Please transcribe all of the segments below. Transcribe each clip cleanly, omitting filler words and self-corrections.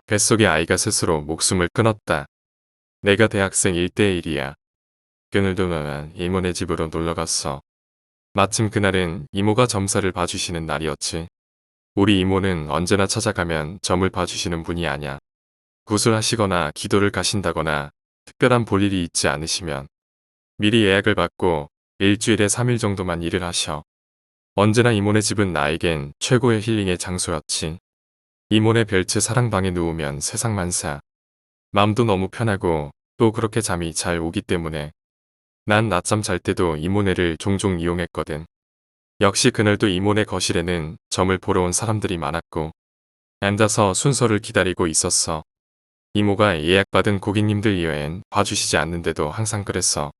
뱃속의 아이가 스스로 목숨을 끊었다. 내가 대학생 1대1이야. 그늘도 너는 이모네 집으로 놀러갔어. 마침 그날은 이모가 점사를 봐주시는 날이었지. 우리 이모는 언제나 찾아가면 점을 봐주시는 분이 아냐. 구술하시거나 기도를 가신다거나 특별한 볼일이 있지 않으시면 미리 예약을 받고 일주일에 3일 정도만 일을 하셔. 언제나 이모네 집은 나에겐 최고의 힐링의 장소였지. 이모네 별채 사랑방에 누우면 세상 만사. 마음도 너무 편하고 또 그렇게 잠이 잘 오기 때문에 난 낮잠 잘 때도 이모네를 종종 이용했거든. 역시 그날도 이모네 거실에는 점을 보러 온 사람들이 많았고 앉아서 순서를 기다리고 있었어. 이모가 예약받은 고객님들 이외엔 봐주시지 않는데도 항상 그랬어.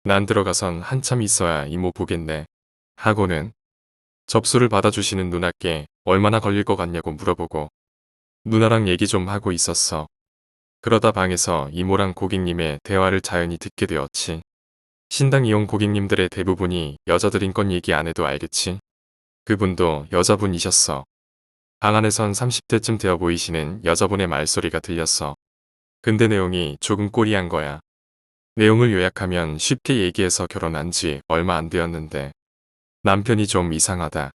난 들어가선 한참 있어야 이모 보겠네 하고는 접수를 받아주시는 누나께 얼마나 걸릴 것 같냐고 물어보고 누나랑 얘기 좀 하고 있었어. 그러다 방에서 이모랑 고객님의 대화를 자연히 듣게 되었지. 신당 이용 고객님들의 대부분이 여자들인 건 얘기 안 해도 알겠지. 그분도 여자분이셨어. 방 안에선 30대쯤 되어 보이시는 여자분의 말소리가 들렸어. 근데 내용이 조금 꼬리한 거야. 내용을 요약하면 쉽게 얘기해서 결혼한 지 얼마 안 되었는데 남편이 좀 이상하다.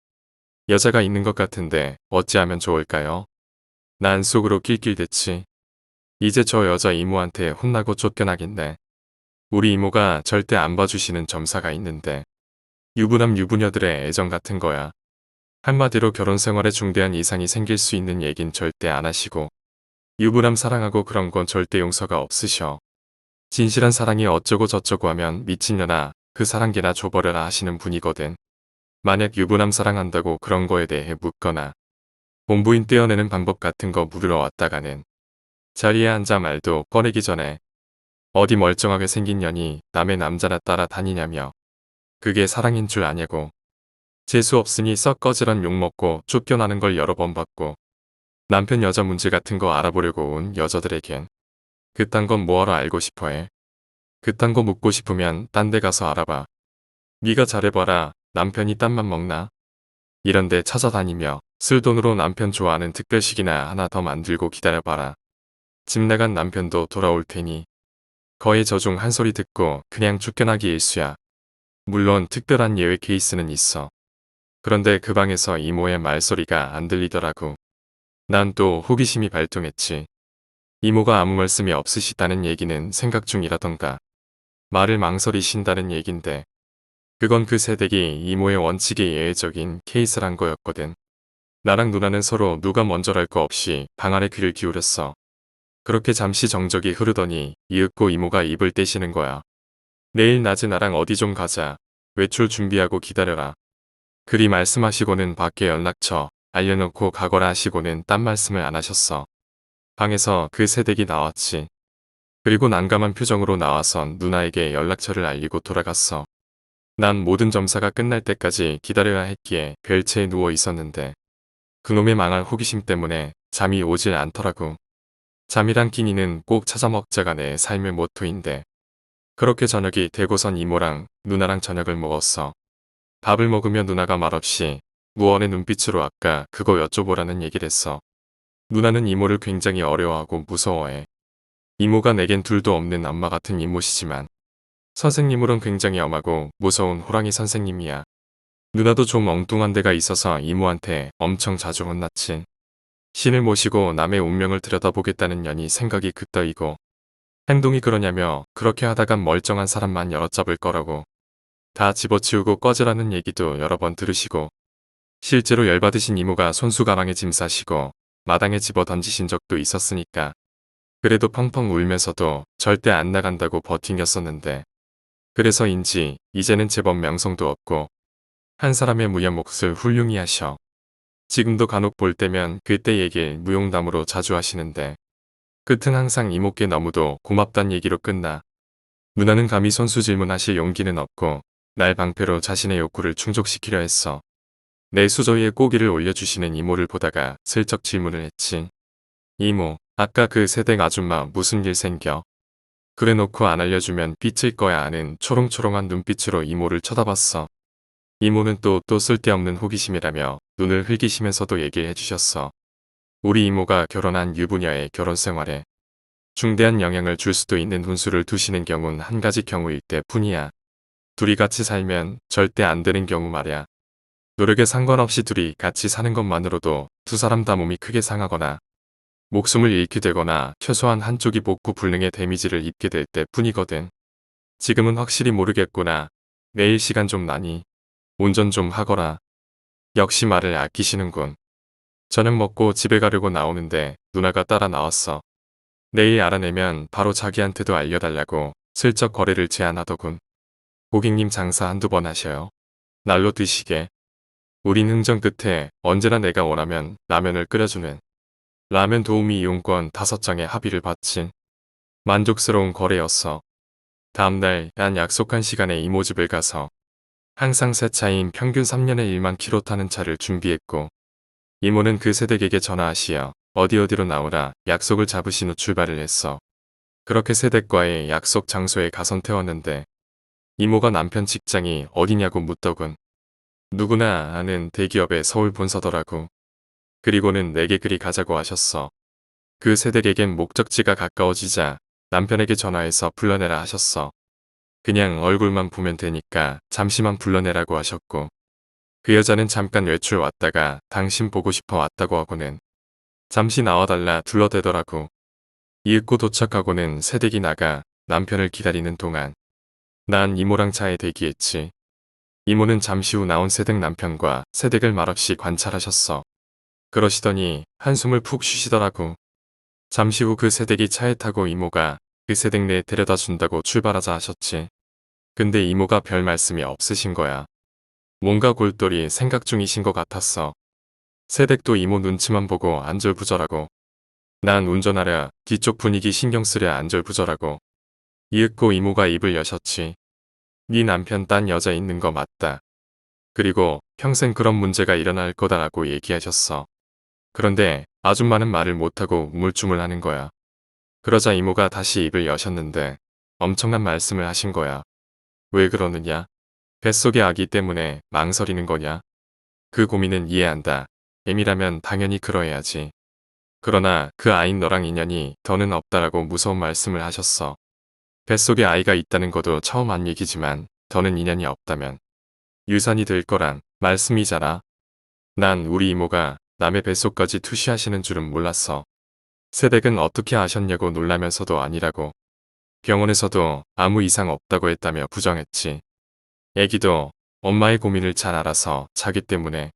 여자가 있는 것 같은데 어찌하면 좋을까요? 난 속으로 낄낄댔지. 이제 저 여자 이모한테 혼나고 쫓겨나겠네. 우리 이모가 절대 안 봐주시는 점사가 있는데 유부남 유부녀들의 애정 같은 거야. 한마디로 결혼 생활에 중대한 이상이 생길 수 있는 얘긴 절대 안 하시고 유부남 사랑하고 그런 건 절대 용서가 없으셔. 진실한 사랑이 어쩌고 저쩌고 하면 미친년아 그 사랑개나 줘버려라 하시는 분이거든. 만약 유부남 사랑한다고 그런 거에 대해 묻거나 본부인 떼어내는 방법 같은 거 물으러 왔다가는 자리에 앉아 말도 꺼내기 전에 어디 멀쩡하게 생긴 년이 남의 남자나 따라 다니냐며 그게 사랑인 줄 아냐고. 재수 없으니 썩 꺼지란 욕먹고 쫓겨나는 걸 여러 번 봤고 남편 여자 문제 같은 거 알아보려고 온 여자들에겐 그딴 건 뭐하러 알고 싶어해. 그딴 거 묻고 싶으면 딴 데 가서 알아봐. 네가 잘해봐라. 남편이 딴만 먹나? 이런 데 찾아다니며 쓸돈으로 남편 좋아하는 특별식이나 하나 더 만들고 기다려봐라. 집 나간 남편도 돌아올 테니. 거의 저중 한 소리 듣고 그냥 쫓겨나기 일쑤야. 물론 특별한 예외 케이스는 있어. 그런데 그 방에서 이모의 말소리가 안 들리더라고. 난 또 호기심이 발동했지. 이모가 아무 말씀이 없으시다는 얘기는 생각 중이라던가 말을 망설이신다는 얘긴데 그건 그 새댁이 이모의 원칙에 예외적인 케이스란 거였거든. 나랑 누나는 서로 누가 먼저랄 거 없이 방 안에 귀를 기울였어. 그렇게 잠시 정적이 흐르더니 이윽고 이모가 입을 떼시는 거야. 내일 낮에 나랑 어디 좀 가자. 외출 준비하고 기다려라. 그리 말씀하시고는 밖에 연락처 알려놓고 가거라 하시고는 딴 말씀을 안 하셨어. 방에서 그 새댁이 나왔지. 그리고 난감한 표정으로 나와선 누나에게 연락처를 알리고 돌아갔어. 난 모든 점사가 끝날 때까지 기다려야 했기에 벨체에 누워 있었는데 그놈의 망할 호기심 때문에 잠이 오질 않더라고. 잠이란 끼니는 꼭 찾아 먹자가 내 삶의 모토인데 그렇게 저녁이 되고선 이모랑 누나랑 저녁을 먹었어. 밥을 먹으며 누나가 말없이 무언의 눈빛으로 아까 그거 여쭤보라는 얘기를 했어. 누나는 이모를 굉장히 어려워하고 무서워해. 이모가 내겐 둘도 없는 엄마 같은 이모시지만 선생님으론 굉장히 엄하고 무서운 호랑이 선생님이야. 누나도 좀 엉뚱한 데가 있어서 이모한테 엄청 자주 혼났지. 신을 모시고 남의 운명을 들여다보겠다는 년이 생각이 그따위고 행동이 그러냐며 그렇게 하다간 멀쩡한 사람만 여럿잡을 거라고. 다 집어치우고 꺼지라는 얘기도 여러 번 들으시고 실제로 열받으신 이모가 손수 가방에 짐 싸시고 마당에 집어 던지신 적도 있었으니까 그래도 펑펑 울면서도 절대 안 나간다고 버팅겼었는데 그래서인지 이제는 제법 명성도 없고 한 사람의 무연 몫을 훌륭히 하셔. 지금도 간혹 볼 때면 그때 얘길 무용담으로 자주 하시는데 끝은 항상 이모께 너무도 고맙단 얘기로 끝나. 누나는 감히 손수 질문하실 용기는 없고 날 방패로 자신의 욕구를 충족시키려 했어. 내 수저 위에 고기를 올려주시는 이모를 보다가 슬쩍 질문을 했지. 이모, 아까 그 새댁 아줌마 무슨 일 생겨? 그래놓고 안 알려주면 삐칠 거야 하는 초롱초롱한 눈빛으로 이모를 쳐다봤어. 이모는 또 쓸데없는 호기심이라며 눈을 흘기시면서도 얘기해 주셨어. 우리 이모가 결혼한 유부녀의 결혼 생활에 중대한 영향을 줄 수도 있는 훈수를 두시는 경우는 한 가지 경우일 때뿐이야. 둘이 같이 살면 절대 안 되는 경우 말야. 노력에 상관없이 둘이 같이 사는 것만으로도 두 사람 다 몸이 크게 상하거나 목숨을 잃게 되거나 최소한 한쪽이 복부 불능의 데미지를 입게 될 때뿐이거든. 지금은 확실히 모르겠구나. 내일 시간 좀 나니 운전 좀 하거라. 역시 말을 아끼시는군. 저녁 먹고 집에 가려고 나오는데 누나가 따라 나왔어. 내일 알아내면 바로 자기한테도 알려달라고 슬쩍 거래를 제안하더군. 고객님 장사 한두 번 하셔요. 날로 드시게. 우린 흥정 끝에 언제나 내가 원하면 라면을 끓여주는 라면 도우미 이용권 5장에 합의를 받친 만족스러운 거래였어. 다음날 난 약속한 시간에 이모 집을 가서 항상 새 차인 평균 3년에 1만 킬로 타는 차를 준비했고 이모는 그 새댁에게 전화하시어 어디로 나오라 약속을 잡으신 후 출발을 했어. 그렇게 새댁과의 약속 장소에 가선 태웠는데 이모가 남편 직장이 어디냐고 묻더군. 누구나 아는 대기업의 서울 본서더라고. 그리고는 내게 그리 가자고 하셨어. 그 새댁에겐 목적지가 가까워지자 남편에게 전화해서 불러내라 하셨어. 그냥 얼굴만 보면 되니까 잠시만 불러내라고 하셨고 그 여자는 잠깐 외출 왔다가 당신 보고 싶어 왔다고 하고는 잠시 나와달라 둘러대더라고. 이윽고 도착하고는 새댁이 나가 남편을 기다리는 동안 난 이모랑 차에 대기했지. 이모는 잠시 후 나온 새댁 남편과 새댁을 말없이 관찰하셨어. 그러시더니 한숨을 푹 쉬시더라고. 잠시 후 그 새댁이 차에 타고 이모가 그 새댁 내에 데려다 준다고 출발하자 하셨지. 근데 이모가 별 말씀이 없으신 거야. 뭔가 골똘히 생각 중이신 것 같았어. 새댁도 이모 눈치만 보고 안절부절하고 난 운전하랴 뒤쪽 분위기 신경 쓰랴 안절부절하고 이윽고 이모가 입을 여셨지. 네 남편 딴 여자 있는 거 맞다. 그리고 평생 그런 문제가 일어날 거다라고 얘기하셨어. 그런데 아줌마는 말을 못하고 우물쭈물하는 거야. 그러자 이모가 다시 입을 여셨는데 엄청난 말씀을 하신 거야. 왜 그러느냐? 뱃속의 아기 때문에 망설이는 거냐? 그 고민은 이해한다. 애미라면 당연히 그러해야지. 그러나 그 아인 너랑 인연이 더는 없다라고 무서운 말씀을 하셨어. 뱃속에 아이가 있다는 것도 처음 한 얘기지만 더는 인연이 없다면 유산이 될 거란 말씀이잖아. 난 우리 이모가 남의 뱃속까지 투시하시는 줄은 몰랐어. 새댁은 어떻게 아셨냐고 놀라면서도 아니라고. 병원에서도 아무 이상 없다고 했다며 부정했지. 애기도 엄마의 고민을 잘 알아서 자기 때문에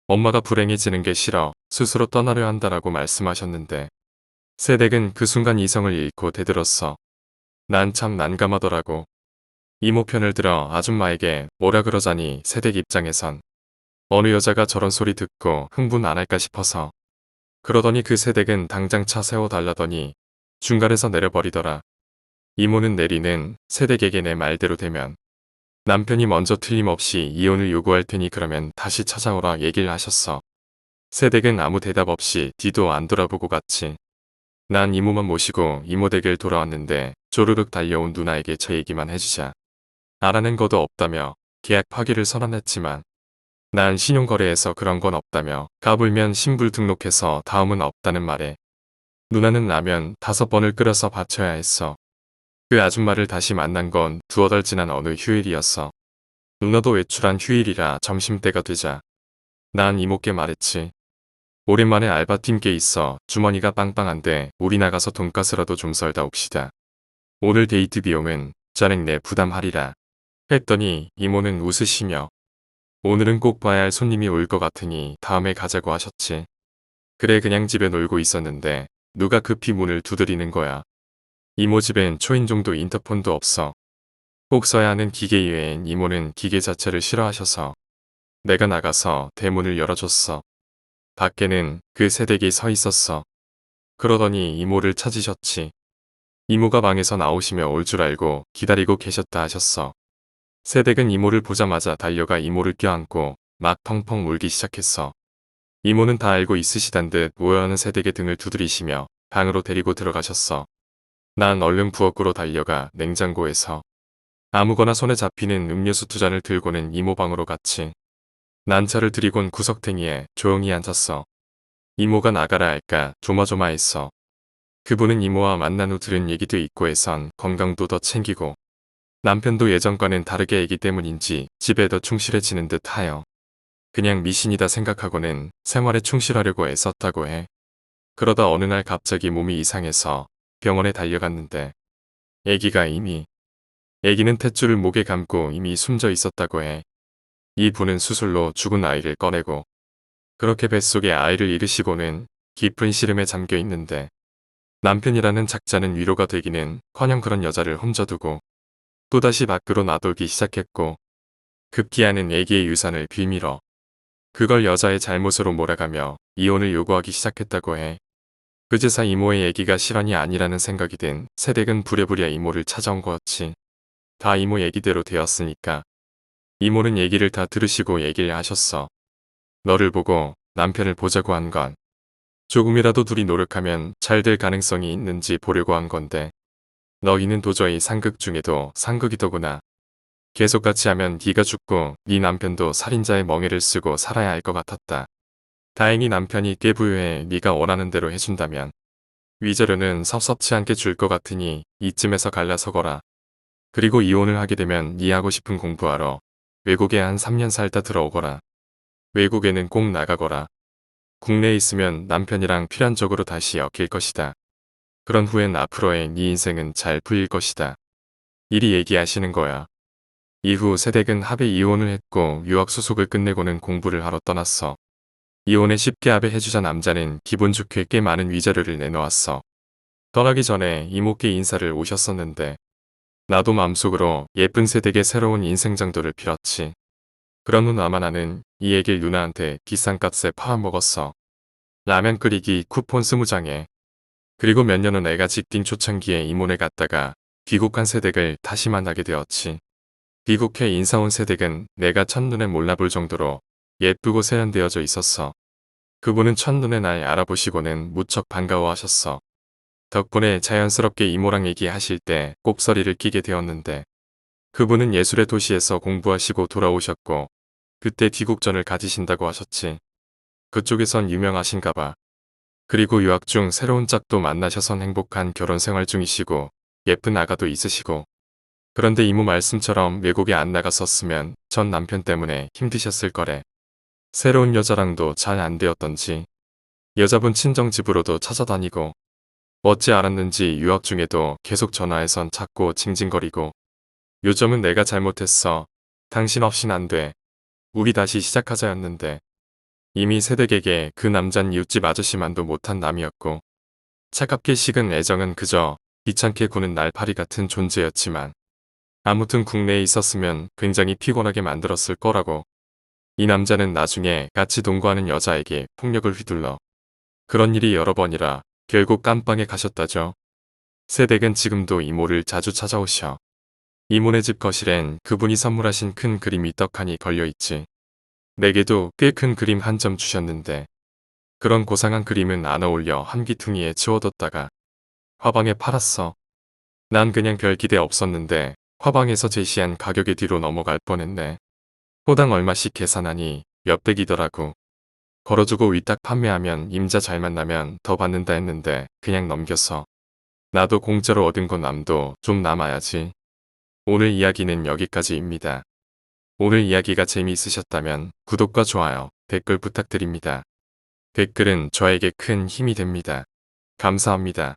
엄마가 불행해지는 게 싫어 스스로 떠나려 한다라고 말씀하셨는데 새댁은 그 순간 이성을 잃고 대들었어. 난 참 난감하더라고. 이모 편을 들어 아줌마에게 뭐라 그러자니 새댁 입장에선 어느 여자가 저런 소리 듣고 흥분 안 할까 싶어서 그러더니 그 새댁은 당장 차 세워달라더니 중간에서 내려버리더라. 이모는 내리는 새댁에게 내 말대로 되면 남편이 먼저 틀림없이 이혼을 요구할 테니 그러면 다시 찾아오라 얘기를 하셨어. 새댁은 아무 대답 없이 뒤도 안 돌아보고 갔지. 난 이모만 모시고 이모 댁을 돌아왔는데 쪼르륵 달려온 누나에게 저 얘기만 해주자. 알아낸 것도 없다며 계약 파기를 선언했지만 난 신용거래에서 그런 건 없다며 까불면 신불 등록해서 다음은 없다는 말에 누나는 라면 5번을 끓여서 바쳐야 했어. 그 아줌마를 다시 만난 건 두어 달 지난 어느 휴일이었어. 누나도 외출한 휴일이라 점심때가 되자 난 이모께 말했지. 오랜만에 알바팀 께 있어 주머니가 빵빵한데 우리 나가서 돈가스라도 좀 썰다 옵시다. 오늘 데이트 비용은 짜랭 내 부담하리라. 했더니 이모는 웃으시며 오늘은 꼭 봐야 할 손님이 올 것 같으니 다음에 가자고 하셨지. 그래 그냥 집에 놀고 있었는데 누가 급히 문을 두드리는 거야. 이모 집엔 초인종도 인터폰도 없어. 꼭 써야 하는 기계 이외엔 이모는 기계 자체를 싫어하셔서 내가 나가서 대문을 열어줬어. 밖에는 그 새댁이 서 있었어. 그러더니 이모를 찾으셨지. 이모가 방에서 나오시며 올 줄 알고 기다리고 계셨다 하셨어. 새댁은 이모를 보자마자 달려가 이모를 껴안고 막 펑펑 울기 시작했어. 이모는 다 알고 있으시단 듯 오해하는 새댁의 등을 두드리시며 방으로 데리고 들어가셨어. 난 얼른 부엌으로 달려가 냉장고에서 아무거나 손에 잡히는 음료수 2잔을 들고는 이모 방으로 갔지. 난 차를 들이곤 구석탱이에 조용히 앉았어. 이모가 나가라 할까 조마조마했어. 그분은 이모와 만난 후 들은 얘기도 있고 해선 건강도 더 챙기고 남편도 예전과는 다르게 애기 때문인지 집에 더 충실해지는 듯 하여 그냥 미신이다 생각하고는 생활에 충실하려고 애썼다고 해. 그러다 어느 날 갑자기 몸이 이상해서 병원에 달려갔는데 애기는 탯줄을 목에 감고 이미 숨져 있었다고 해. 이 분은 수술로 죽은 아이를 꺼내고 그렇게 뱃속에 아이를 잃으시고는 깊은 시름에 잠겨 있는데 남편이라는 작자는 위로가 되기는 커녕 그런 여자를 홈져두고 또다시 밖으로 나돌기 시작했고 급기야는 애기의 유산을 빌밀어 그걸 여자의 잘못으로 몰아가며 이혼을 요구하기 시작했다고 해. 그제서 이모의 애기가 실언이 아니라는 생각이 든 새댁은 부랴부랴 이모를 찾아온 거였지. 다 이모 얘기대로 되었으니까. 이모는 얘기를 다 들으시고 얘기를 하셨어. 너를 보고 남편을 보자고 한 건 조금이라도 둘이 노력하면 잘 될 가능성이 있는지 보려고 한 건데 너희는 도저히 상극 중에도 상극이더구나. 계속 같이 하면 네가 죽고 네 남편도 살인자의 멍에를 쓰고 살아야 할 것 같았다. 다행히 남편이 꽤 부유해 네가 원하는 대로 해준다면 위자료는 섭섭치 않게 줄 것 같으니 이쯤에서 갈라서거라. 그리고 이혼을 하게 되면 네 하고 싶은 공부하러 외국에 한 3년 살다 들어오거라. 외국에는 꼭 나가거라. 국내에 있으면 남편이랑 필연적으로 다시 엮일 것이다. 그런 후엔 앞으로의 네 인생은 잘 풀릴 것이다. 이리 얘기하시는 거야. 이후 새댁은 합의 이혼을 했고 유학 수속을 끝내고는 공부를 하러 떠났어. 이혼에 쉽게 합의해주자 남자는 기분 좋게 꽤 많은 위자료를 내놓았어. 떠나기 전에 이모께 인사를 오셨었는데 나도 마음속으로 예쁜 새댁의 새로운 인생 장도를 빌었지. 그런 후 나만 이 얘길 누나한테 비싼 값에 팔아먹었어. 라면 끓이기 쿠폰 20장에. 그리고 몇 년 후 내가 직딩 초창기에 이모네 갔다가 귀국한 새댁을 다시 만나게 되었지. 귀국해 인사 온 새댁은 내가 첫눈에 몰라볼 정도로 예쁘고 세련되어져 있었어. 그분은 첫눈에 날 알아보시고는 무척 반가워하셨어. 덕분에 자연스럽게 이모랑 얘기하실 때 꼽서리를 끼게 되었는데 그분은 예술의 도시에서 공부하시고 돌아오셨고 그때 귀국전을 가지신다고 하셨지. 그쪽에선 유명하신가 봐. 그리고 유학 중 새로운 짝도 만나셔선 행복한 결혼 생활 중이시고 예쁜 아가도 있으시고 그런데 이모 말씀처럼 외국에 안 나갔었으면 전 남편 때문에 힘드셨을 거래. 새로운 여자랑도 잘 안 되었던지 여자분 친정집으로도 찾아다니고 어찌 알았는지 유학 중에도 계속 전화해선 찾고 징징거리고 요즘은 내가 잘못했어. 당신 없인 안 돼. 우리 다시 시작하자였는데 이미 새댁에게 그 남잔 이웃집 아저씨만도 못한 남이었고 차갑게 식은 애정은 그저 귀찮게 구는 날파리 같은 존재였지만 아무튼 국내에 있었으면 굉장히 피곤하게 만들었을 거라고. 이 남자는 나중에 같이 동거하는 여자에게 폭력을 휘둘러 그런 일이 여러 번이라 결국 깜빵에 가셨다죠. 새댁은 지금도 이모를 자주 찾아오셔. 이모네 집 거실엔 그분이 선물하신 큰 그림이 떡하니 걸려있지. 내게도 꽤 큰 그림 한 점 주셨는데 그런 고상한 그림은 안 어울려 한 귀퉁이에 치워뒀다가 화방에 팔았어. 난 그냥 별 기대 없었는데 화방에서 제시한 가격의 뒤로 넘어갈 뻔했네. 호당 얼마씩 계산하니 몇백이더라고. 걸어주고 위탁 판매하면 임자 잘 만나면 더 받는다 했는데 그냥 넘겼어. 나도 공짜로 얻은 건 남도 좀 남아야지. 오늘 이야기는 여기까지입니다. 오늘 이야기가 재미있으셨다면 구독과 좋아요, 댓글 부탁드립니다. 댓글은 저에게 큰 힘이 됩니다. 감사합니다.